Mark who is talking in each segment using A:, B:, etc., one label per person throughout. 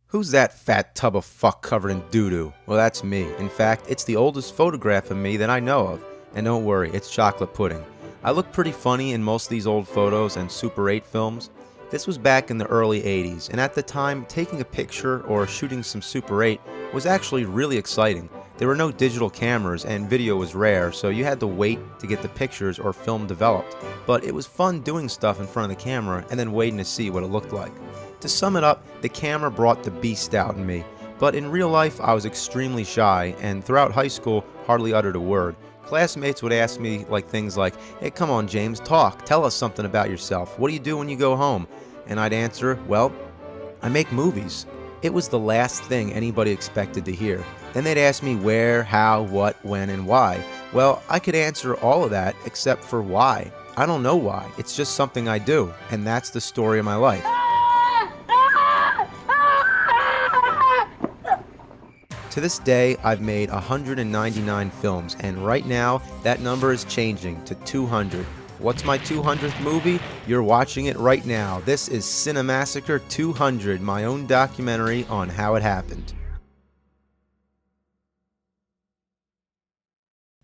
A: Who's that fat tub of fuck covered in doo-doo? Well, that's me. In fact, it's the oldest photograph of me that I know of. And don't worry, it's chocolate pudding. I look pretty funny in most of these old photos and Super 8 films. This was back in the early 80s, and at the time, taking a picture or shooting some Super 8 was actually really exciting. There were no digital cameras and video was rare, so you had to wait to get the pictures or film developed. But it was fun doing stuff in front of the camera and then waiting to see what it looked like. To sum it up, the camera brought the beast out in me. But in real life, I was extremely shy, and throughout high school, hardly uttered a word. Classmates would ask me things like, "Hey, come on James, talk, tell us something about yourself. What do you do when you go home?" And I'd answer, "Well, I make movies." It was the last thing anybody expected to hear. Then they'd ask me where, how, what, when, and why. Well, I could answer all of that except for why. I don't know why. It's just something I do, and that's the story of my life. To this day, I've made 199 films, and right now, that number is changing to 200. What's my 200th movie? You're watching it right now. This is CineMassacre 200, my own documentary on how it happened.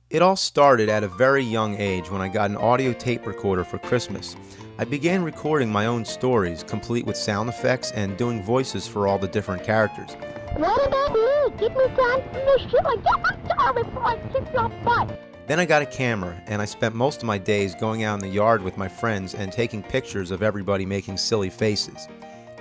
A: It all started at a very young age when I got an audio tape recorder for Christmas. I began recording my own stories, complete with sound effects and doing voices for all the different characters.
B: What about you? Give me time to finish shit. I get my car before I kick your butt.
A: Then I got a camera, and I spent most of my days going out in the yard with my friends and taking pictures of everybody making silly faces.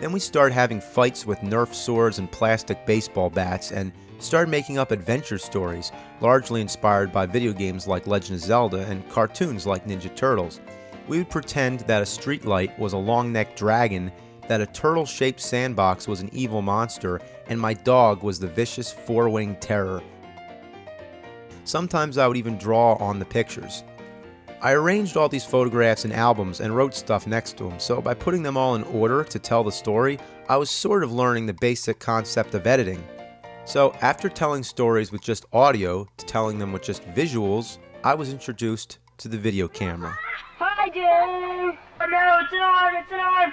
A: Then we started having fights with Nerf swords and plastic baseball bats, and started making up adventure stories, largely inspired by video games like Legend of Zelda and cartoons like Ninja Turtles. We would pretend that a streetlight was a long-necked dragon, that a turtle-shaped sandbox was an evil monster, and my dog was the vicious four-winged terror. Sometimes I would even draw on the pictures. I arranged all these photographs in albums and wrote stuff next to them, so by putting them all in order to tell the story, I was sort of learning the basic concept of editing. So after telling stories with just audio to telling them with just visuals, I was introduced to the video camera.
C: Hi, Dave! Oh no, it's an arm! It's an arm!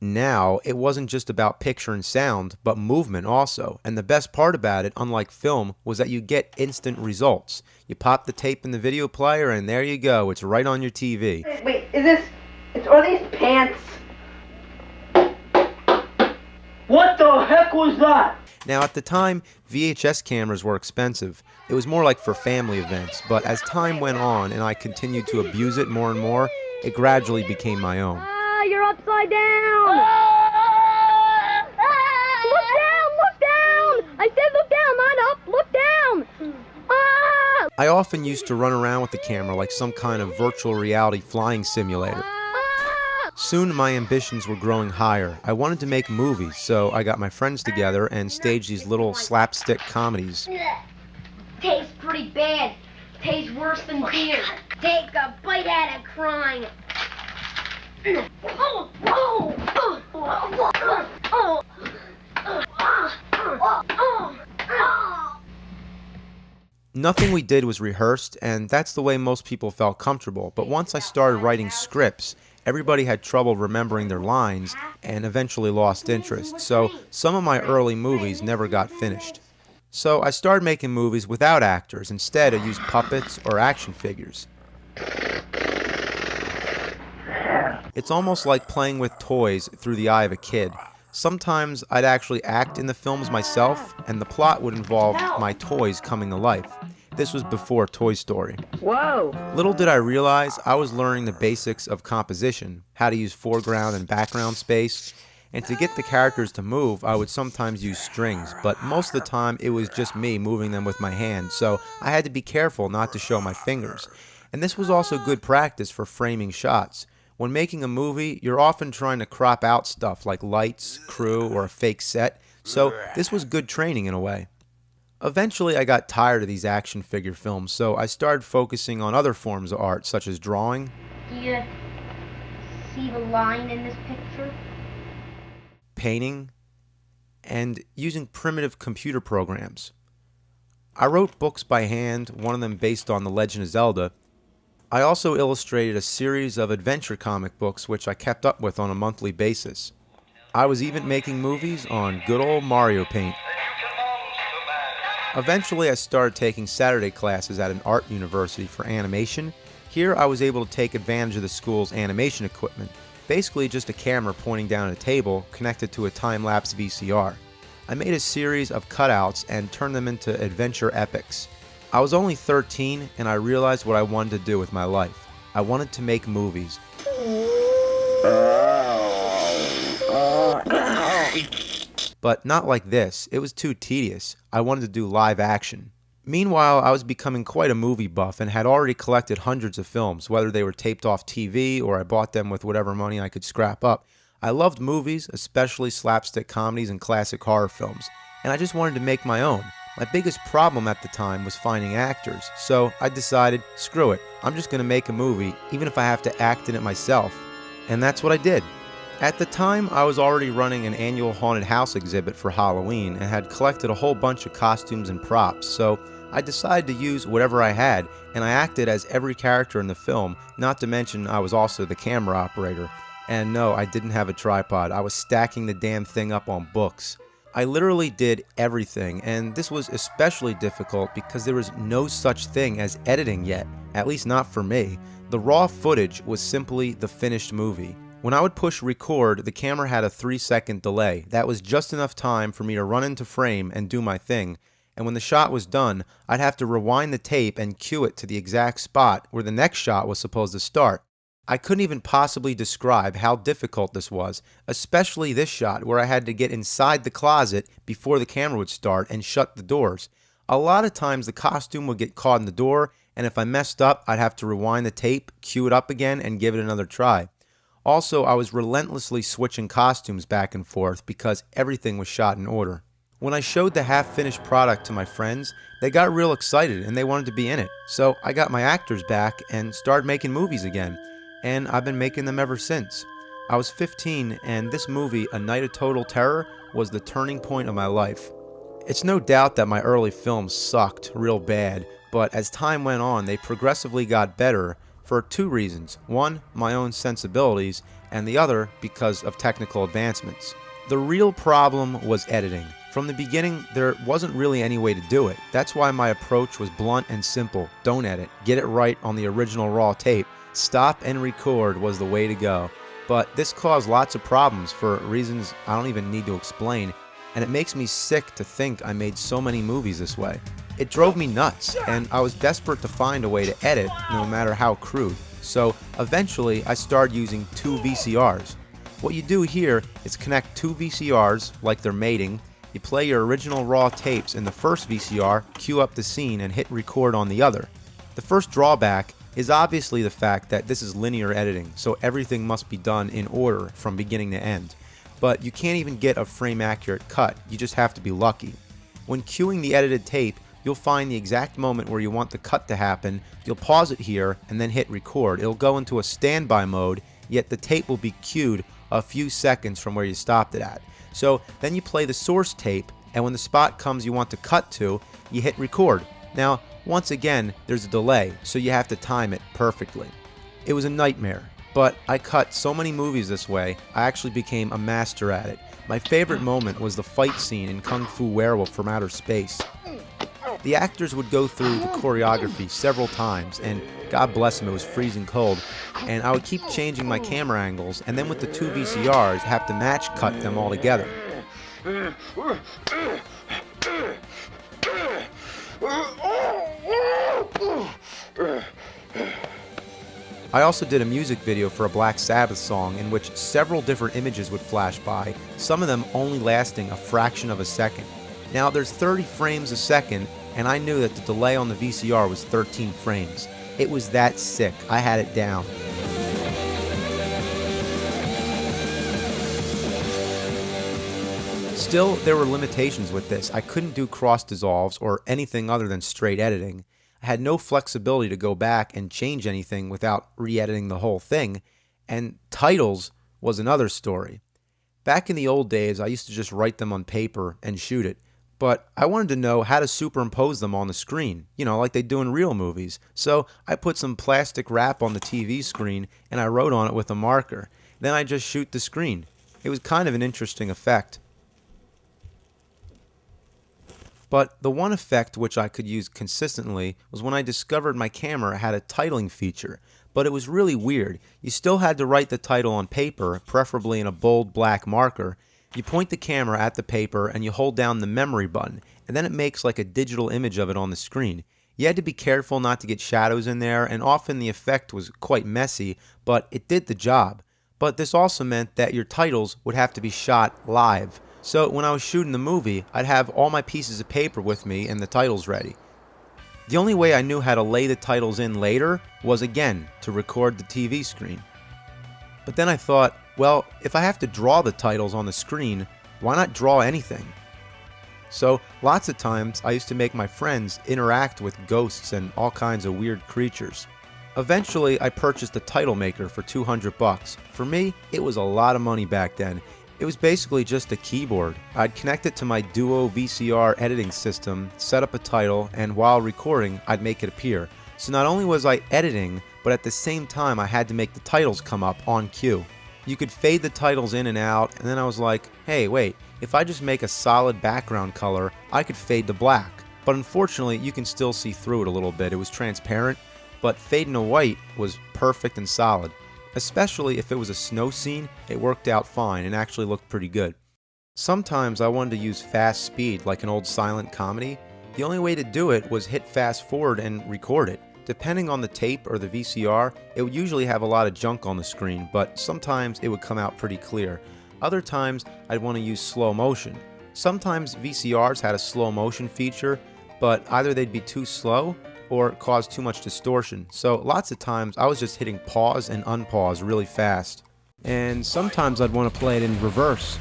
A: Now, it wasn't just about picture and sound, but movement also. And the best part about it, unlike film, was that you get instant results. You pop the tape in the video player and there you go, it's right on your TV.
C: Wait, are these pants? What the heck was that?
A: Now, at the time, VHS cameras were expensive. It was more like for family events, but as time went on and I continued to abuse it more and more, it gradually became my own.
B: You're upside down! Look down! Look down! I said look down, not up! Look down!
A: I often used to run around with the camera like some kind of virtual reality flying simulator. Soon my ambitions were growing higher. I wanted to make movies, so I got my friends together and staged these little slapstick comedies.
D: Tastes pretty bad. Tastes worse than beer. Take a bite out of crime.
A: Nothing we did was rehearsed, and that's the way most people felt comfortable. But once I started writing scripts, everybody had trouble remembering their lines and eventually lost interest. So some of my early movies never got finished. So I started making movies without actors. Instead, I used puppets or action figures. It's almost like playing with toys through the eye of a kid. Sometimes I'd actually act in the films myself, and the plot would involve my toys coming to life. This was before Toy Story.
C: Whoa!
A: Little did I realize I was learning the basics of composition, how to use foreground and background space, and to get the characters to move, I would sometimes use strings, but most of the time it was just me moving them with my hand, so I had to be careful not to show my fingers. And this was also good practice for framing shots. When making a movie, you're often trying to crop out stuff like lights, crew, or a fake set, so this was good training in a way. Eventually, I got tired of these action figure films, so I started focusing on other forms of art, such as drawing.
D: Do you see the line in this picture?
A: Painting, and using primitive computer programs. I wrote books by hand, one of them based on The Legend of Zelda. I also illustrated a series of adventure comic books which I kept up with on a monthly basis. I was even making movies on good old Mario Paint. Eventually I started taking Saturday classes at an art university for animation. Here I was able to take advantage of the school's animation equipment, basically just a camera pointing down at a table connected to a time-lapse VCR. I made a series of cutouts and turned them into adventure epics. I was only 13 and I realized what I wanted to do with my life. I wanted to make movies. But not like this. It was too tedious. I wanted to do live action. Meanwhile, I was becoming quite a movie buff and had already collected hundreds of films, whether they were taped off TV or I bought them with whatever money I could scrap up. I loved movies, especially slapstick comedies and classic horror films, and I just wanted to make my own. My biggest problem at the time was finding actors, so I decided, screw it, I'm just going to make a movie, even if I have to act in it myself. And that's what I did. At the time, I was already running an annual haunted house exhibit for Halloween and had collected a whole bunch of costumes and props, so I decided to use whatever I had, and I acted as every character in the film, not to mention I was also the camera operator. And no, I didn't have a tripod. I was stacking the damn thing up on books. I literally did everything, and this was especially difficult because there was no such thing as editing yet, at least not for me. The raw footage was simply the finished movie. When I would push record, the camera had a 3-second delay. That was just enough time for me to run into frame and do my thing, and when the shot was done, I'd have to rewind the tape and cue it to the exact spot where the next shot was supposed to start. I couldn't even possibly describe how difficult this was, especially this shot where I had to get inside the closet before the camera would start and shut the doors. A lot of times the costume would get caught in the door, and if I messed up, I'd have to rewind the tape, cue it up again, and give it another try. Also, I was relentlessly switching costumes back and forth because everything was shot in order. When I showed the half-finished product to my friends, they got real excited and they wanted to be in it. So I got my actors back and started making movies again. And I've been making them ever since. I was 15, and this movie, A Night of Total Terror, was the turning point of my life. It's no doubt that my early films sucked real bad, but as time went on, they progressively got better for two reasons. One, my own sensibilities, and the other, because of technical advancements. The real problem was editing. From the beginning, there wasn't really any way to do it. That's why my approach was blunt and simple. Don't edit. Get it right on the original raw tape. Stop and record was the way to go. But this caused lots of problems for reasons I don't even need to explain, and it makes me sick to think I made so many movies this way. It drove me nuts, and I was desperate to find a way to edit, no matter how crude. So eventually I started using 2 VCRs. What you do here is connect 2 VCRs like they're mating. You play your original raw tapes in the first VCR, cue up the scene, and hit record on the other. The first drawback is obviously the fact that this is linear editing, so everything must be done in order from beginning to end. But you can't even get a frame-accurate cut, you just have to be lucky. When cueing the edited tape, you'll find the exact moment where you want the cut to happen, you'll pause it here, and then hit record. It'll go into a standby mode, yet the tape will be cued a few seconds from where you stopped it at. So then you play the source tape, and when the spot comes you want to cut to, you hit record. Now, once again, there's a delay, so you have to time it perfectly. It was a nightmare, but I cut so many movies this way, I actually became a master at it. My favorite moment was the fight scene in Kung Fu Werewolf from Outer Space. The actors would go through the choreography several times, and God bless them, it was freezing cold, and I would keep changing my camera angles, and then with the 2 VCRs, have to match cut them all together. I also did a music video for a Black Sabbath song in which several different images would flash by, some of them only lasting a fraction of a second. Now there's 30 frames a second, and I knew that the delay on the VCR was 13 frames. It was that sick. I had it down. Still, there were limitations with this. I couldn't do cross dissolves or anything other than straight editing. I had no flexibility to go back and change anything without re-editing the whole thing, and titles was another story. Back in the old days, I used to just write them on paper and shoot it, but I wanted to know how to superimpose them on the screen, like they do in real movies. So I put some plastic wrap on the TV screen and I wrote on it with a marker. Then I just shoot the screen. It was kind of an interesting effect. But the one effect which I could use consistently was when I discovered my camera had a titling feature. But it was really weird. You still had to write the title on paper, preferably in a bold black marker. You point the camera at the paper and you hold down the memory button, and then it makes like a digital image of it on the screen. You had to be careful not to get shadows in there, and often the effect was quite messy, but it did the job. But this also meant that your titles would have to be shot live. So when I was shooting the movie, I'd have all my pieces of paper with me and the titles ready. The only way I knew how to lay the titles in later was, again, to record the TV screen. But then I thought, well, if I have to draw the titles on the screen, why not draw anything? So lots of times I used to make my friends interact with ghosts and all kinds of weird creatures. Eventually I purchased a title maker for $200. For me, it was a lot of money back then. It was basically just a keyboard. I'd connect it to my Duo VCR editing system, set up a title, and while recording, I'd make it appear. So not only was I editing, but at the same time I had to make the titles come up on cue. You could fade the titles in and out, and then I was like, hey, wait, if I just make a solid background color, I could fade to black. But unfortunately, you can still see through it a little bit. It was transparent, but fading to white was perfect and solid. Especially if it was a snow scene, it worked out fine and actually looked pretty good. Sometimes I wanted to use fast speed like an old silent comedy. The only way to do it was hit fast forward and record it. Depending on the tape or the VCR, it would usually have a lot of junk on the screen, but sometimes it would come out pretty clear. Other times I'd want to use slow motion. Sometimes VCRs had a slow motion feature, but either they'd be too slow or cause too much distortion. So lots of times I was just hitting pause and unpause really fast. And sometimes I'd want to play it in reverse.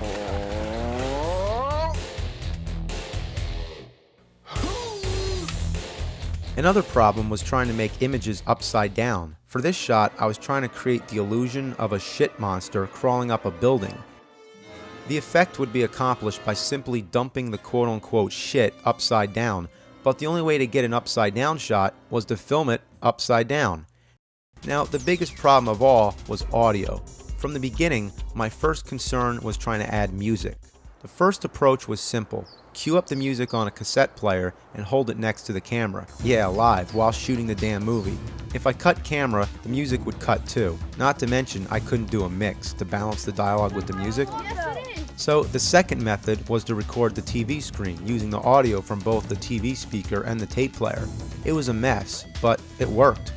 A: Another problem was trying to make images upside down. For this shot, I was trying to create the illusion of a shit monster crawling up a building. The effect would be accomplished by simply dumping the quote-unquote shit upside down, but the only way to get an upside down shot was to film it upside down. Now, the biggest problem of all was audio. From the beginning, my first concern was trying to add music. The first approach was simple. Cue up the music on a cassette player and hold it next to the camera. Yeah, live, while shooting the damn movie. If I cut camera, the music would cut too. Not to mention, I couldn't do a mix to balance the dialogue with the music. So the second method was to record the TV screen using the audio from both the TV speaker and the tape player. It was a mess, but it worked.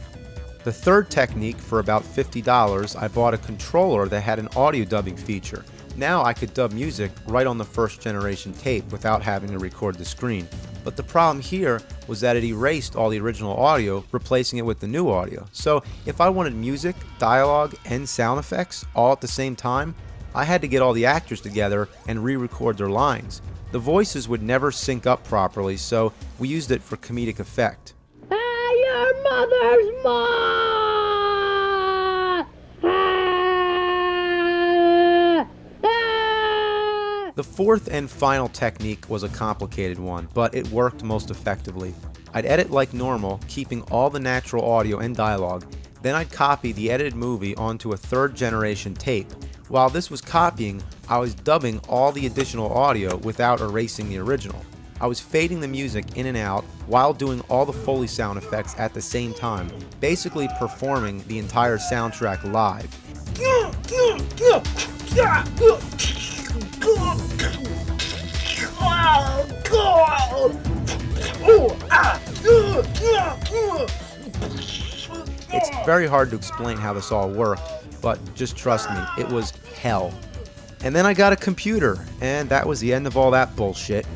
A: The third technique, for about $50, I bought a controller that had an audio dubbing feature. Now I could dub music right on the first generation tape without having to record the screen. But the problem here was that it erased all the original audio, replacing it with the new audio. So if I wanted music, dialogue, and sound effects all at the same time, I had to get all the actors together and re-record their lines. The voices would never sync up properly, so we used it for comedic effect.
B: Your mother's mom!
A: The fourth and final technique was a complicated one, but it worked most effectively. I'd edit like normal, keeping all the natural audio and dialogue. Then I'd copy the edited movie onto a third generation tape. While this was copying, I was dubbing all the additional audio without erasing the original. I was fading the music in and out while doing all the Foley sound effects at the same time, basically performing the entire soundtrack live. It's very hard to explain how this all worked, but just trust me, it was hell. And then I got a computer, and that was the end of all that bullshit.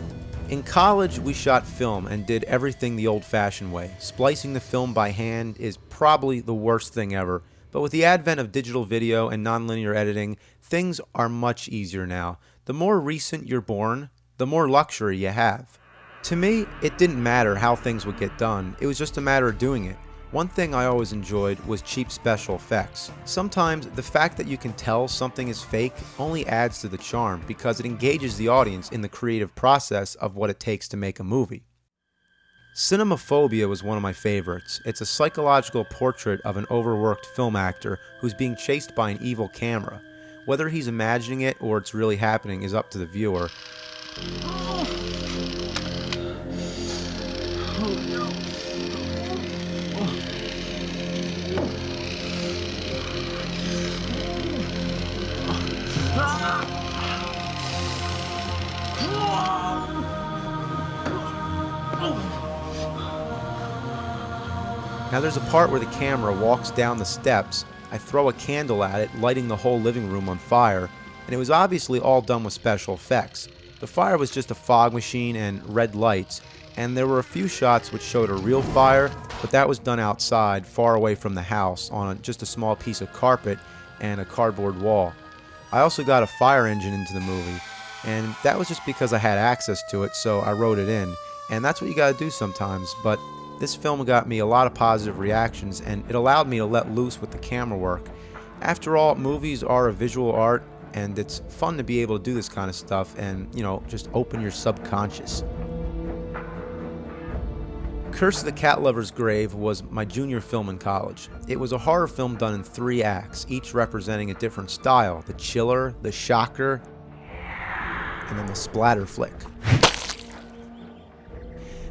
A: In college, we shot film and did everything the old-fashioned way. Splicing the film by hand is probably the worst thing ever, but with the advent of digital video and nonlinear editing, things are much easier now. The more recent you're born, the more luxury you have. To me, it didn't matter how things would get done, it was just a matter of doing it. One thing I always enjoyed was cheap special effects. Sometimes the fact that you can tell something is fake only adds to the charm because it engages the audience in the creative process of what it takes to make a movie. Cinemaphobia was one of my favorites. It's a psychological portrait of an overworked film actor who's being chased by an evil camera. Whether he's imagining it or it's really happening is up to the viewer. Now there's a part where the camera walks down the steps. I throw a candle at it, lighting the whole living room on fire, and it was obviously all done with special effects. The fire was just a fog machine and red lights, and there were a few shots which showed a real fire, but that was done outside, far away from the house, on just a small piece of carpet and a cardboard wall. I also got a fire engine into the movie, and that was just because I had access to it, so I wrote it in, and that's what you gotta do sometimes, but this film got me a lot of positive reactions, and it allowed me to let loose with the camera work. After all, movies are a visual art, and it's fun to be able to do this kind of stuff and, just open your subconscious. Curse of the Cat Lover's Grave was my junior film in college. It was a horror film done in 3 acts, each representing a different style: the chiller, the shocker, and then the splatter flick.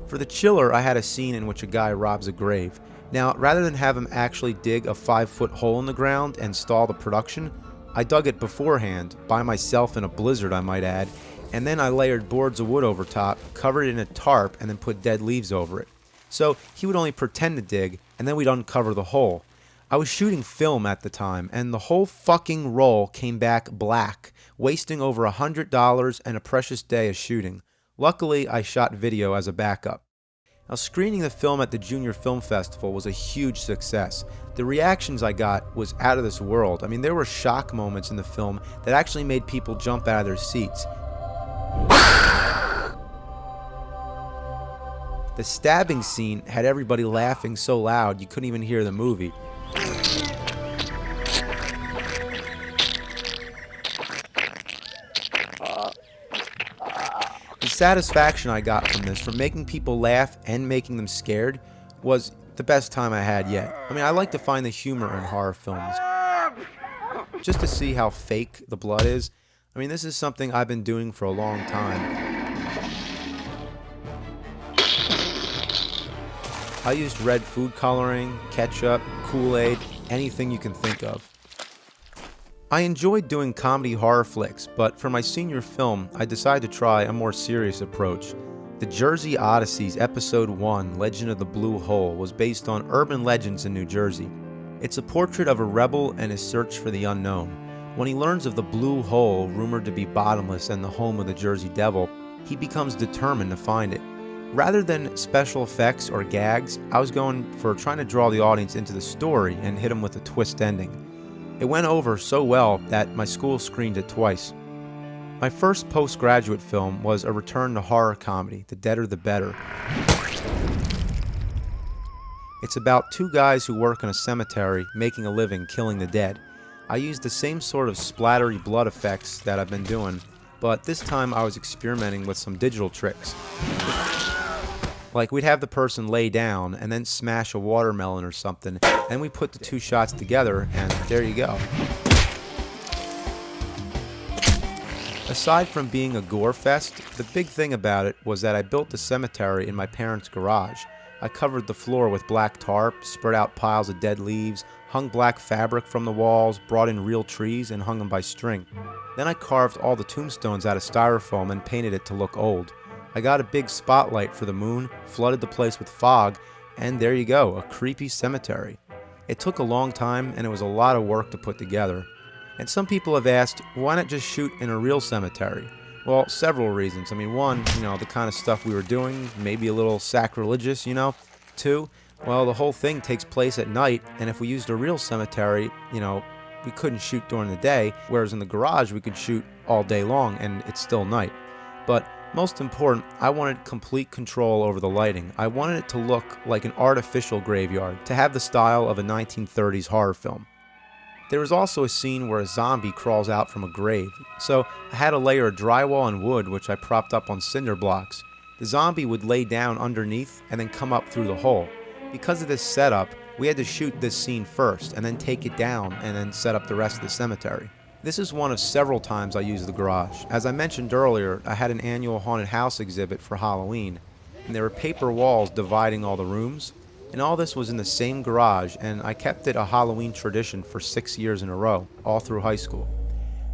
A: For the chiller, I had a scene in which a guy robs a grave. Now, rather than have him actually dig a 5-foot hole in the ground and stall the production, I dug it beforehand, by myself in a blizzard I might add, and then I layered boards of wood over top, covered it in a tarp, and then put dead leaves over it. So he would only pretend to dig, and then we'd uncover the hole. I was shooting film at the time, and the whole fucking roll came back black, wasting over $100 and a precious day of shooting. Luckily, I shot video as a backup. Now, screening the film at the Junior Film Festival was a huge success. The reactions I got was out of this world. I mean, there were shock moments in the film that actually made people jump out of their seats. The stabbing scene had everybody laughing so loud you couldn't even hear the movie. The satisfaction I got from this, from making people laugh and making them scared, was the best time I had yet. I mean, I like to find the humor in horror films, just to see how fake the blood is. I mean, this is something I've been doing for a long time. I used red food coloring, ketchup, Kool-Aid, anything you can think of. I enjoyed doing comedy horror flicks, but for my senior film, I decided to try a more serious approach. The Jersey Odysseys Episode 1, Legend of the Blue Hole, was based on urban legends in New Jersey. It's a portrait of a rebel and his search for the unknown. When he learns of the Blue Hole, rumored to be bottomless and the home of the Jersey Devil, he becomes determined to find it. Rather than special effects or gags, I was going for trying to draw the audience into the story and hit them with a twist ending. It went over so well that my school screened it twice. My first postgraduate film was a return to horror comedy, The Deader the Better. It's about 2 guys who work in a cemetery making a living killing the dead. I used the same sort of splattery blood effects that I've been doing, but this time I was experimenting with some digital tricks. Like, we'd have the person lay down and then smash a watermelon or something, and we put the 2 shots together, and there you go. Aside from being a gore fest, the big thing about it was that I built the cemetery in my parents' garage. I covered the floor with black tarp, spread out piles of dead leaves, hung black fabric from the walls, brought in real trees, and hung them by string. Then I carved all the tombstones out of styrofoam and painted it to look old. I got a big spotlight for the moon, flooded the place with fog, and there you go, a creepy cemetery. It took a long time, and it was a lot of work to put together. And some people have asked, why not just shoot in a real cemetery? Well, several reasons. I mean, one, the kind of stuff we were doing, maybe a little sacrilegious, 2, well, the whole thing takes place at night, and if we used a real cemetery, we couldn't shoot during the day, whereas in the garage we could shoot all day long, and it's still night. But Most important, I wanted complete control over the lighting. I wanted it to look like an artificial graveyard, to have the style of a 1930s horror film. There was also a scene where a zombie crawls out from a grave, so I had a layer of drywall and wood which I propped up on cinder blocks. The zombie would lay down underneath and then come up through the hole. Because of this setup, we had to shoot this scene first and then take it down and then set up the rest of the cemetery. This is one of several times I used the garage. As I mentioned earlier, I had an annual haunted house exhibit for Halloween, and there were paper walls dividing all the rooms, and all this was in the same garage, and I kept it a Halloween tradition for 6 years in a row, all through high school.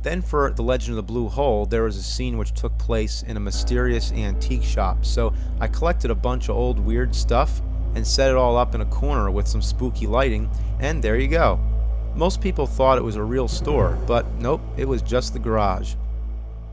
A: Then for The Legend of the Blue Hole, there was a scene which took place in a mysterious antique shop, so I collected a bunch of old weird stuff and set it all up in a corner with some spooky lighting, and there you go. Most people thought it was a real store, but nope, it was just the garage.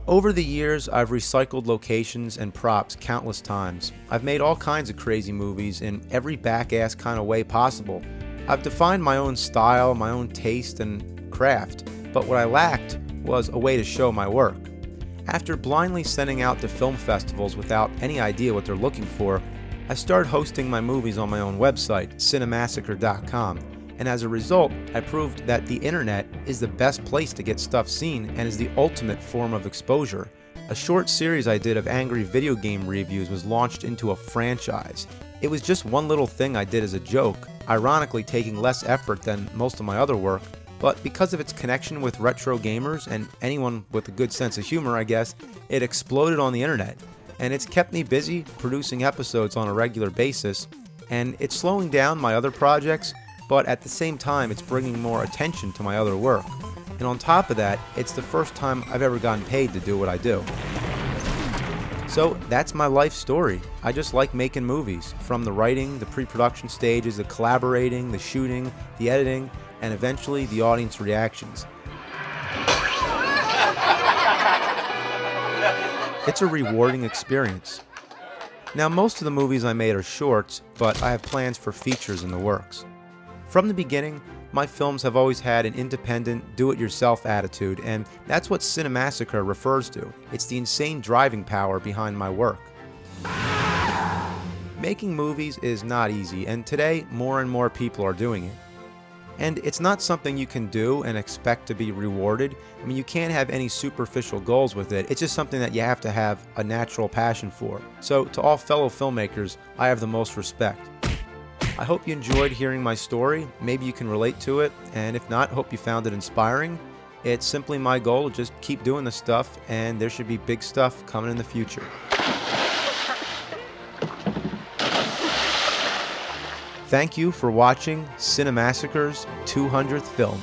A: Over the years, I've recycled locations and props countless times. I've made all kinds of crazy movies in every back-ass kind of way possible. I've defined my own style, my own taste, and craft, but what I lacked was a way to show my work. After blindly sending out to film festivals without any idea what they're looking for, I started hosting my movies on my own website, CineMassacre.com. And as a result, I proved that the internet is the best place to get stuff seen and is the ultimate form of exposure. A short series I did of angry video game reviews was launched into a franchise. It was just one little thing I did as a joke, ironically taking less effort than most of my other work, but because of its connection with retro gamers and anyone with a good sense of humor, I guess, it exploded on the internet. And it's kept me busy producing episodes on a regular basis, and it's slowing down my other projects, but at the same time, it's bringing more attention to my other work. And on top of that, it's the first time I've ever gotten paid to do what I do. So that's my life story. I just like making movies, from the writing, the pre-production stages, the collaborating, the shooting, the editing, and eventually the audience reactions. It's a rewarding experience. Now, most of the movies I made are shorts, but I have plans for features in the works. From the beginning, my films have always had an independent, do-it-yourself attitude, and that's what CineMassacre refers to. It's the insane driving power behind my work. Making movies is not easy, and today, more and more people are doing it. And it's not something you can do and expect to be rewarded. I mean, you can't have any superficial goals with it. It's just something that you have to have a natural passion for. So, to all fellow filmmakers, I have the most respect. I hope you enjoyed hearing my story. Maybe you can relate to it, and if not, hope you found it inspiring. It's simply my goal to just keep doing this stuff, and there should be big stuff coming in the future. Thank you for watching CineMassacre's 200th film.